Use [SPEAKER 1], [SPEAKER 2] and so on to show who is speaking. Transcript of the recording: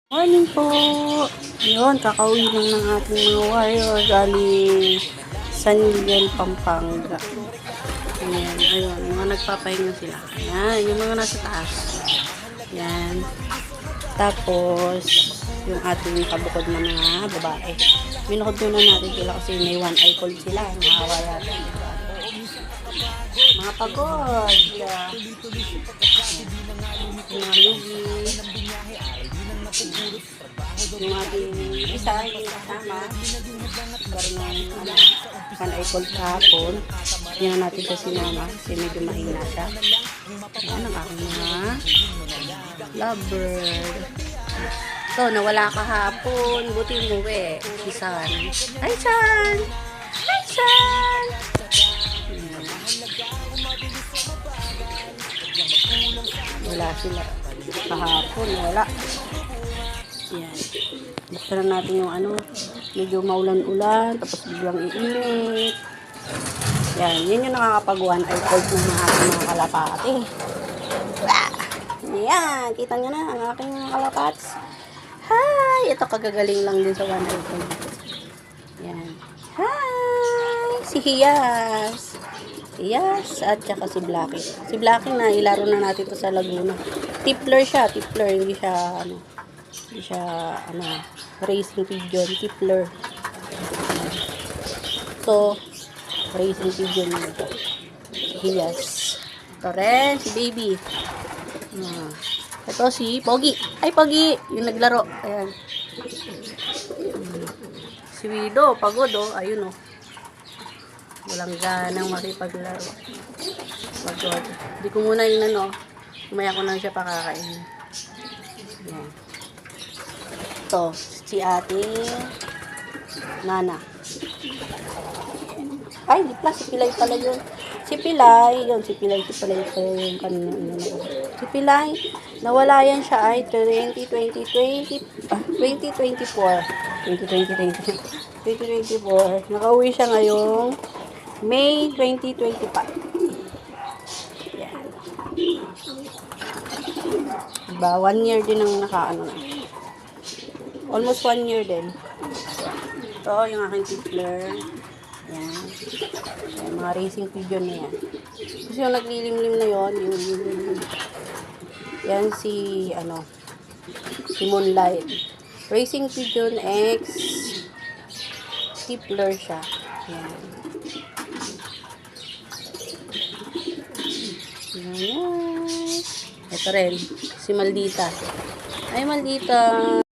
[SPEAKER 1] Morning po! Ayun, kakauwi lang ng ating mga warrior galing San Miguel, Pampanga. Ayan, ayun, mga nagpapahinga sila. Ayan, yung mga nasa taas. Ayan. Tapos, yung ating kabukod na mga babae. Minukod muna natin sila kasi may one eye cold sila. Nakawa yata. Mga pagod. Yeah. Mga lugi. Yung ating isa, yung kasama, karoon ng one-eye cold kahapon. Yan natin siya sinama kasi medyo mahina siya. Yan ang aking mga lovebird. So, nawala kahapon. Buti umuwi. Si San. Hi, San! Hi, San! Wala sila. Kahapon, wala. Yan. Basta lang natin yung medyo maulan-ulan, tapos biglang iinit. Yan. Yan yung nakakapag-one eye cold ng mga aking mga kalapati. Yan. Kita nyo na ang aking mga kalapats. Hi! Ito kagagaling lang din sa one eye cold. Yan. Hi! Si Hiyas. Hiyas at saka si Blackie. Si Blackie na ilaro na natin to sa Laguna. Tipler siya. Tipler. Hindi siya racing pigeon, tipler. So, racing pigeon nito. Hiyas. Ito rin, si baby. Ito si Pogi. Ay, Pogi! Yung naglaro. Ayan. Si Wido, pagod Ayun walang ganang makipaglaro. Pagod. Hindi ko muna yung umaya ko lang siya pakakain. Ayan. Ito, si ating Nana. Ay, di pala, si Pilay pala yun. Si Pilay yung kanina. Si Pilay, nawala yan siya ay 2024. Nakauwi siya ngayong May 2025. Yan. Diba, 1 year din ang almost 1 year din. Ito, yung aking tipler. Yan. Yan, mga racing pigeon na yan. Kasi yung naglilimlim na yun, yan si Moonlight. Racing pigeon X tipler siya. Yan. Yan. Ito rin, si Maldita. Ay, Maldita.